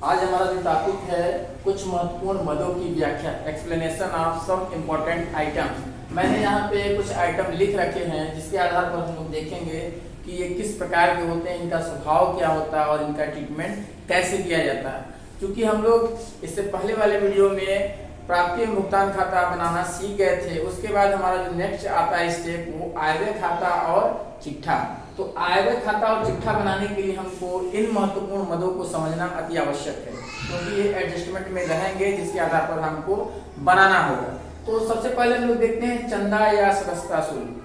आज हमारा जो टॉपिक है कुछ महत्वपूर्ण मदों की व्याख्या, explanation of some important items. मैंने यहाँ पे कुछ आइटम लिख रखे हैं जिसके आधार पर हम लोग देखेंगे कि ये किस प्रकार के होते हैं, इनका स्वभाव क्या होता है और इनका ट्रीटमेंट कैसे किया जाता है। क्योंकि हम लोग इससे पहले वाले वीडियो में प्राप्ति एवं भुगतान खाता बनाना सीख गए थे। उसके बाद हमारा जो नेक्स्ट आता है स्टेप वो आयव्यय खाता और चिट्ठा। तो आयव्यय खाता और चिट्ठा बनाने के लिए हमको इन महत्वपूर्ण मदों को समझना अति आवश्यक है, क्योंकि ये एडजस्टमेंट में रहेंगे जिसके आधार पर हमको बनाना होगा। तो सबसे पहले हम लोग देखते हैं चंदा या सदस्यता शुल्क।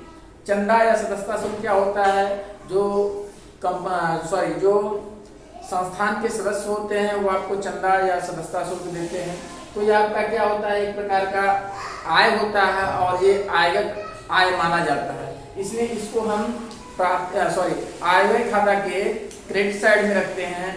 चंदा या सदस्यता शुल्क क्या होता है? जो संस्थान के सदस्य होते हैं वो आपको चंदा या सदस्यता शुल्क देते हैं। तो ये आपका क्या होता है, एक प्रकार का आय होता है और ये आयगत आय माना जाता है। इसलिए इसको हम आयव्यय खाता के क्रेडिट साइड में रखते हैं।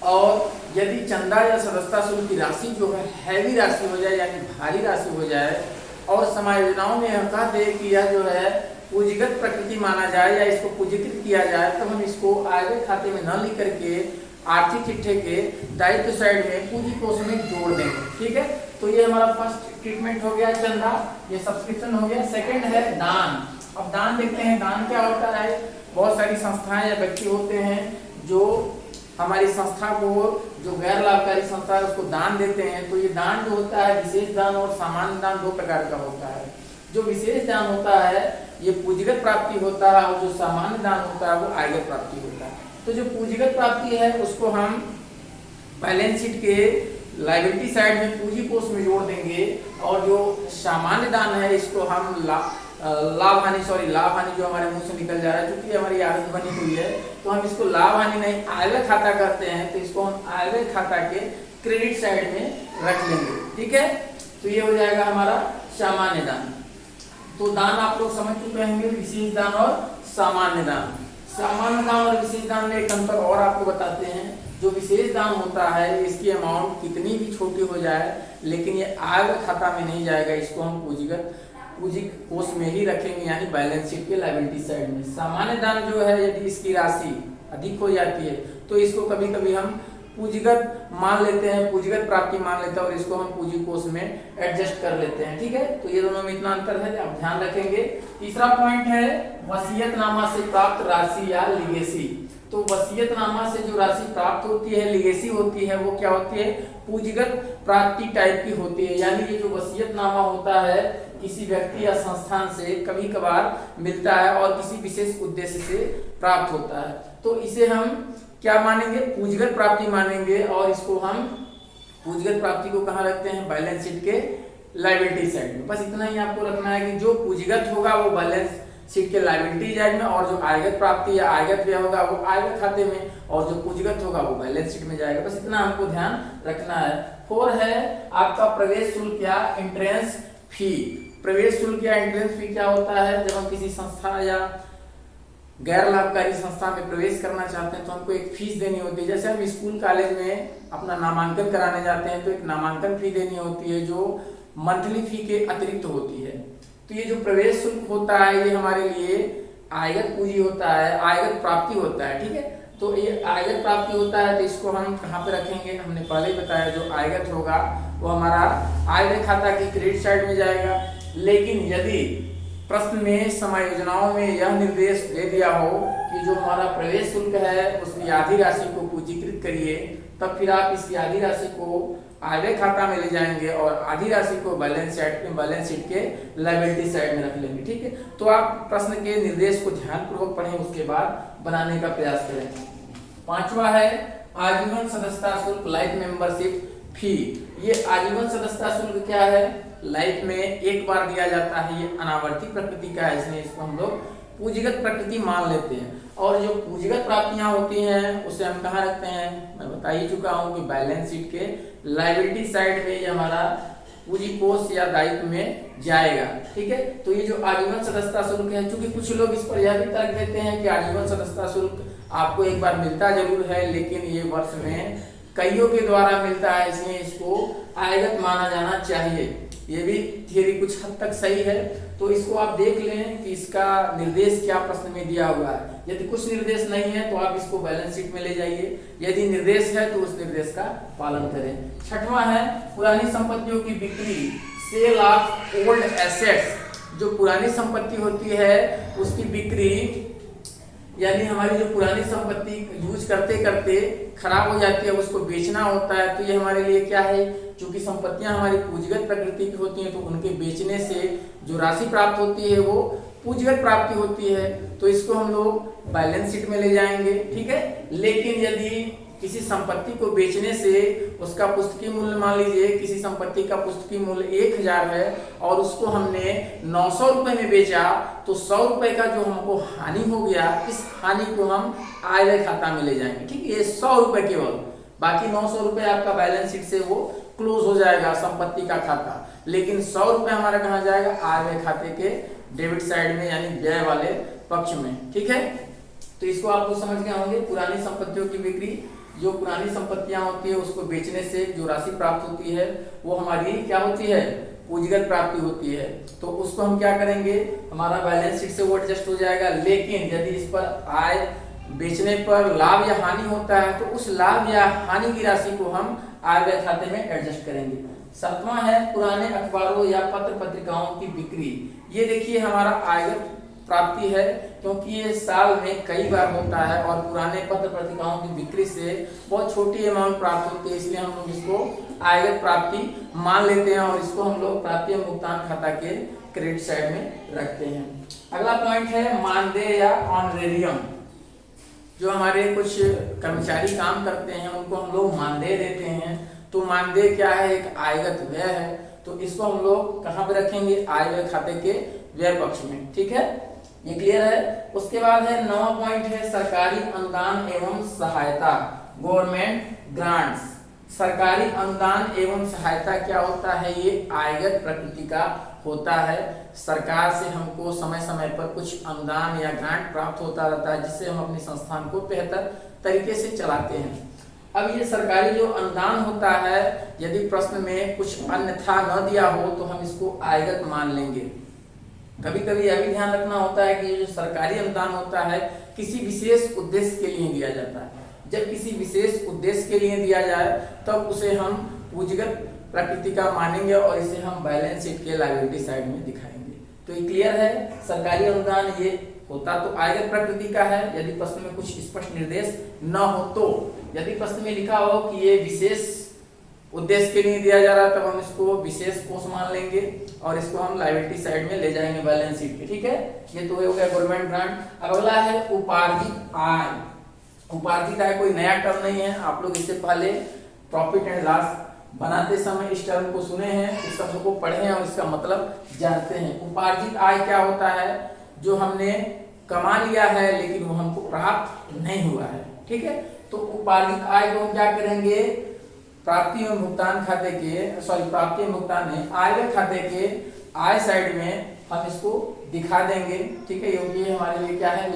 और यदि चंदा या सदस्यता शुल्क की राशि जो है हैवी राशि हो जाए, यानी भारी राशि हो जाए और समायोजनाओं में हम कहते हैं कि यह जो है पूंजीगत प्रकृति माना जाए या इसको पूंजीकृत किया जाए, तो हम इसको आयव्यय खाते में न लिख करके आर्थिक चिट्ठे के दायित्व साइड में पूंजी कोष में जोड़ देंगे। ठीक है, तो ये हमारा फर्स्ट ट्रीटमेंट हो गया चंदा, ये सब्सक्रिप्शन हो गया। सेकंड है दान। अब दान देखते हैं, दान क्या होता है? बहुत सारी संस्थाएं या व्यक्ति होते हैं जो हमारी संस्था को, जो गैर लाभकारी संस्था है उसको दान देते हैं। तो ये दान जो होता है, विशेष दान और सामान्य दान दो प्रकार का होता है। जो विशेष दान होता है ये पूंजीगत प्राप्ति होता है और जो सामान्य दान होता है वो आयगत प्राप्ति होता है। तो जो पूंजीगत प्राप्ति है उसको हम बैलेंस शीट के लायबिलिटी साइड में पूंजी कोष में जोड़ देंगे, और जो सामान्य दान है इसको हम लाभ हानि जो हमारे मुंह से निकल जा रहा है, क्योंकि हमारी आदत बनी हुई है, तो हम इसको लाभ हानि नहीं आयव्यय खाता करते हैं। तो इसको हम आयव्यय खाता के क्रेडिट साइड में रख लेंगे। ठीक है, तो ये हो जाएगा हमारा सामान्य दान। तो दान आप लोग समझ चुके होंगे, विशेष दान और सामान्य दान। सामान्य दान और विशेष दान में एक अंतर और आपको बताते हैं। जो विशेष दान होता है इसकी अमाउंट कितनी भी छोटी हो जाए लेकिन ये आयव्यय खाता में नहीं जाएगा, इसको हम पूंजी कोष में ही रखेंगे, यानी बैलेंस शीट के लायबिलिटी साइड में। सामान्य दान जो है यदि इसकी राशि अधिक हो जाती है तो इसको कभी कभी हम पूंजीगत मान लेते हैं, पूंजीगत प्राप्ति मान लेते हैं और इसको हम पूंजी कोष में एडजस्ट कर लेते हैं। ठीक है, तो ये दोनों में इतना अंतर है, आप ध्यान रखेंगे। तीसरा पॉइंट है वसीयतनामा से प्राप्त राशि या लिगेसी। तो वसीयतनामा से जो राशि प्राप्त होती है, लिगेसी होती है, वो क्या होती है? पूंजीगत प्राप्ति टाइप की होती है। यानी ये जो वसीयतनामा होता है किसी व्यक्ति या संस्थान से कभी कभार मिलता है और किसी विशेष उद्देश्य से प्राप्त होता है, तो इसे हम क्या मानेंगे? पूंजीगत प्राप्ति मानेंगे। और इसको हम पूंजीगत प्राप्ति को कहाँ रखते हैं? बैलेंस शीट के लायबिलिटी साइड में। बस इतना ही आपको रखना है कि जो पूंजीगत होगा वो बैलेंस शीट के लायबिलिटी साइड में, और जो आयगत प्राप्ति या आयगत व्यय होगा वो आयव्यय खाते में, और जो पूंजीगत होगा वो बैलेंस शीट में जाएगा। बस इतना हमको ध्यान रखना है। 4 है आपका प्रवेश शुल्क या एंट्रेंस फी। प्रवेश शुल्क या एंट्रेंस फी क्या होता है? जब हम किसी संस्था या गैर लाभकारी संस्था में प्रवेश करना चाहते हैं तो हमको एक फीस देनी होती है। जैसे हम स्कूल कॉलेज में अपना नामांकन कराने जाते हैं तो एक नामांकन फी देनी होती है जो मंथली फी के अतिरिक्त होती है। तो ये जो प्रवेश शुल्क होता है ये हमारे लिए आयगत पूंजी होता है, आयगत प्राप्ति होता है। ठीक है, तो ये आयगत प्राप्ति होता है, तो इसको हम कहाँ पे रखेंगे? हमने पहले ही बताया, जो आयगत होगा वो हमारा आयव्यय खाता की क्रेडिट साइड में जाएगा। लेकिन यदि प्रश्न में समायोजनाओं में यह निर्देश दे दिया हो कि जो हमारा प्रवेश शुल्क है उसकी आधी राशि को पूंजीकृत करिए, तब फिर आप इसकी आधी राशि को आयव्यय खाता में ले जाएंगे और आधी राशि को बैलेंस शीट के लायबिलिटी साइड में रख लेंगे। ठीक है, तो आप प्रश्न के निर्देश को ध्यानपूर्वक पढ़ें, उसके बाद बनाने का प्रयास करें। 5वां है आजीवन सदस्यता शुल्क, लाइफ मेंबरशिप फी। ये आजीवन सदस्यता शुल्क क्या है? लाइफ में एक बार दिया जाता है, ये अनावर्ती प्रकृति का है, इसलिए इसको हम लोग पूंजीगत प्रकृति मान लेते हैं। और जो पूंजीगत प्राप्तियां होती हैं उसे हम कहाँ रखते हैं? मैं बता ही चुका हूं कि बैलेंस शीट के लायबिलिटी साइड में ये हमारा पूंजी कोष या दायित्व में जाएगा। ठीक है, तो ये जो आजीवन सदस्यता शुल्क है, चूंकि कुछ लोग इस पर यह भी तर्क देते हैं कि आजीवन सदस्यता शुल्क आपको एक बार मिलता जरूर है लेकिन ये वर्ष में कईयों के द्वारा मिलता है, इसलिए इसको आयगत माना जाना चाहिए। ये भी थियरी कुछ हद तक सही है। तो इसको आप देख लें कि इसका निर्देश क्या प्रश्न में दिया हुआ है। यदि कुछ निर्देश नहीं है तो आप इसको बैलेंस शीट में ले जाइए, यदि निर्देश है तो उस निर्देश का पालन करें। छठवां है पुरानी संपत्तियों की बिक्री, सेल ऑफ ओल्ड एसेट्स। जो पुरानी संपत्ति होती है उसकी बिक्री, यानी हमारी जो पुरानी संपत्ति यूज करते करते खराब हो जाती है उसको बेचना होता है। तो ये हमारे लिए क्या है, चूंकि संपत्तियां हमारी पूंजीगत प्रकृति की होती हैं तो उनके बेचने से जो राशि प्राप्त होती है वो पूंजीगत प्राप्ति होती है। तो इसको हम लोग बैलेंस शीट में ले जाएंगे, ठीक है। लेकिन यदि किसी संपत्ति को बेचने से उसका पुस्तकीय मूल्य, मान लीजिए किसी संपत्ति का पुस्तकीय मूल्य 1000 है और उसको हमने 900 रुपए में बेचा, तो 100 रुपए का जो हमको हानि हो गया, इस हानि को हम आय व्यय खाता में ले जाएंगे, ठीक है। ये 100 रुपए केवल, बाकी 900 रुपए आपका बैलेंस शीट से वो क्लोज हो जाएगा संपत्ति का खाता। लेकिन 100 रुपए हमारा कहाँ जाएगा, आय व्यय खाते के डेबिट साइड में, यानी व्यय वाले पक्ष में, ठीक है। तो इसको आप लोग समझ गए होंगे। पुरानी संपत्तियों की बिक्री, जो पुरानी संपत्तियां होती है उसको बेचने से जो राशि प्राप्त होती है वो हमारी क्या होती है, पूंजीगत प्राप्ति होती है। तो उसको हम क्या करेंगे, हमारा बैलेंस शीट से वो एडजस्ट हो जाएगा। लेकिन यदि इस पर आय बेचने पर लाभ या हानि होता है तो उस लाभ या हानि की राशि को हम आय व्यय खाते में एडजस्ट करेंगे। सातवां है पुराने अखबारों या पत्र पत्रिकाओं की बिक्री। ये देखिए हमारा आयगत प्राप्ति है, क्योंकि ये साल में कई बार होता है और पुराने पत्र पत्रिकाओं की बिक्री से बहुत छोटी अमाउंट प्राप्त होती है, इसलिए हम लोग इसको आयगत प्राप्ति मान लेते हैं और इसको हम लोग प्राप्ति एवं भुगतान खाता के क्रेडिट साइड में रखते हैं। अगला पॉइंट है मानदेय या ऑनरेरियम। जो हमारे कुछ कर्मचारी काम करते हैं उनको हम लोग मानदेय देते हैं। तो मानदेय क्या है, एक आयगत व्यय है। तो इसको हम लोग कहाँ पे रखेंगे, आय व्यय खाते के व्यय पक्ष में, ठीक है। ये क्लियर है। उसके बाद है 9वां पॉइंट है सरकारी अनुदान एवं सहायता, गवर्नमेंट ग्रांट्स। सरकारी अनुदान एवं सहायता क्या होता है, ये आयगत प्रकृति का होता है। सरकार से हमको समय समय पर कुछ अनुदान या ग्रांट प्राप्त होता रहता है जिससे हम अपने संस्थान को बेहतर तरीके से चलाते हैं। अब ये सरकारी जो अनुदान होता है, यदि प्रश्न में कुछ अन्यथा न दिया हो तो हम इसको आयगत मान लेंगे। कभी कभी यह भी ध्यान रखना होता है कि ये जो सरकारी अनुदान होता है किसी विशेष उद्देश्य के लिए दिया जाता है। जब किसी विशेष उद्देश्य के लिए दिया जाए तब उसे हम पूंजीगत प्रकृति का मानेंगे और इसे हम बैलेंस शीट के लायबिलिटी साइड में दिखाएंगे। तो ये क्लियर है। सरकारी अनुदान ये होता तो आयगत प्रकृति का है, यदि प्रश्न में कुछ स्पष्ट निर्देश न हो तो। यदि प्रश्न में लिखा हो कि ये विशेष उद्देश्य के लिए दिया जा रहा है तब हम इसको विशेष कोष मान लेंगे और इसको हम लायबिलिटी साइड में ले जाएंगे बैलेंस शीट के, ठीक है। ये तो हो गया गवर्नमेंट ग्रांट। अब अगला है उपार्जित आय। उपार्जित आय कोई नया टर्म नहीं है, आप लोग इससे पहले प्रॉफिट एंड लॉस बनाते समय इस टर्म को सुने हैं, इस शब्द को पढ़े हैं और इसका मतलब जानते हैं। उपार्जित आय क्या होता है, जो हमने कमा लिया है लेकिन वो हमको प्राप्त नहीं हुआ है, ठीक है। तो उपार्जित आय को हम क्या करेंगे, प्राप्ति एवं भुगतान खाते के प्राप्ति एवं भुगतान नहीं, आय व्यय खाते के आय साइड में हम इसको दिखा देंगे, ठीक है। क्योंकि हमारे लिए क्या है,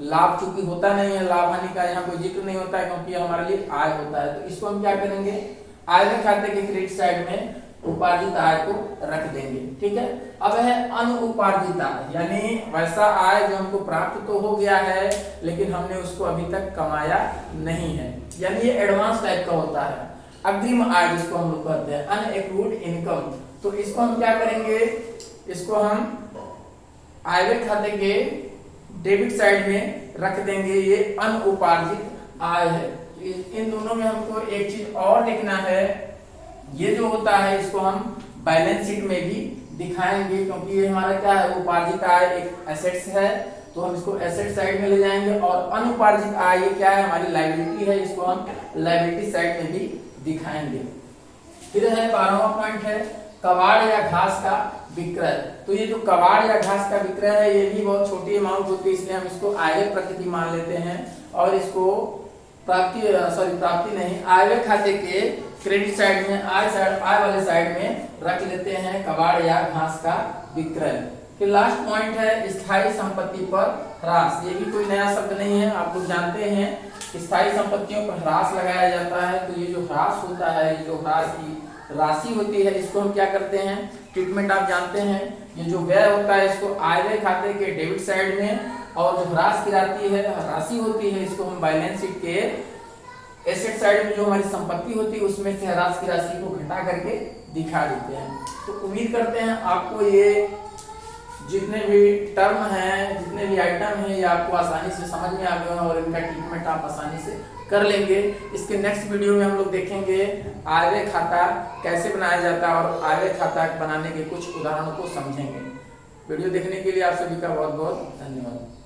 लाभ चूंकि होता नहीं है, लाभ हानि का यहाँ कोई जिक्र नहीं होता है क्योंकि हमारे लिए आय होता है। तो इसको हम क्या करेंगे, आय व्यय खाते के क्रेडिट साइड में उपार्जित आय को रख देंगे, ठीक है। अब है अनुउपार्जित आय, यानी वैसा आय जो हमको प्राप्त तो हो गया है लेकिन हमने उसको अभी तक कमाया नहीं है, यानी ये एडवांस टाइप का होता है, अग्रिम आय जिसको हम लोग कहते हैं, अनएक्रूड इनकम। तो इसको हम क्या करेंगे, इसको हम आय व्यय खाते के डेबिट साइड में रख देंगे, ये अनुउपार्जित आय है। इन दोनों में हमको एक चीज और लिखना है, ये जो होता है इसको हम बैलेंस शीट में भी दिखाएंगे क्योंकि ये हमारा क्या है, उपार्जित आय एक एसेट्स है तो हम इसको एसेट साइड में ले जाएंगे और अनुपार्जित आय ये क्या है, हमारी लायबिलिटी है, इसको हम लायबिलिटी साइड में भी दिखाएंगे। फिर है 12वां पॉइंट है कबाड़ या घास का विक्रय। तो ये जो कबाड़ या घास का विक्रय है ये भी बहुत छोटी अमाउंट होती है, इसलिए हम इसको आयव्यय प्रकृति मान लेते हैं और इसको प्राप्ति नहीं, आयव्यय खाते के क्रेडिट साइड में आय वाले साइड में रख लेते हैं कबाड़ या घास का विक्रय। फिर लास्ट पॉइंट है स्थायी संपत्ति पर ह्रास। ये भी कोई नया शब्द नहीं है, आप लोग जानते हैं स्थायी संपत्तियों पर ह्रास लगाया जाता है। तो ये जो ह्रास होता है, ये जो ह्रास की राशि होती है इसको हम क्या करते हैं, ट्रीटमेंट आप जानते हैं, ये जो व्यय होता है इसको आय व्यय खाते के डेबिट साइड में, और जो ह्रास की राशि होती है इसको हम बैलेंस शीट के एसेट साइड में, जो हमारी संपत्ति होती है उसमें से ह्रास की राशि को घटा करके दिखा देते हैं। तो उम्मीद करते हैं आपको ये जितने भी टर्म हैं, जितने भी आइटम हैं, ये आपको आसानी से समझ में आ गए हैं और इनका ट्रीटमेंट आप आसानी से कर लेंगे। इसके नेक्स्ट वीडियो में हम लोग देखेंगे आय व्यय खाता कैसे बनाया जाता है और आय व्यय खाता बनाने के कुछ उदाहरणों को समझेंगे। वीडियो देखने के लिए आप सभी का बहुत बहुत धन्यवाद।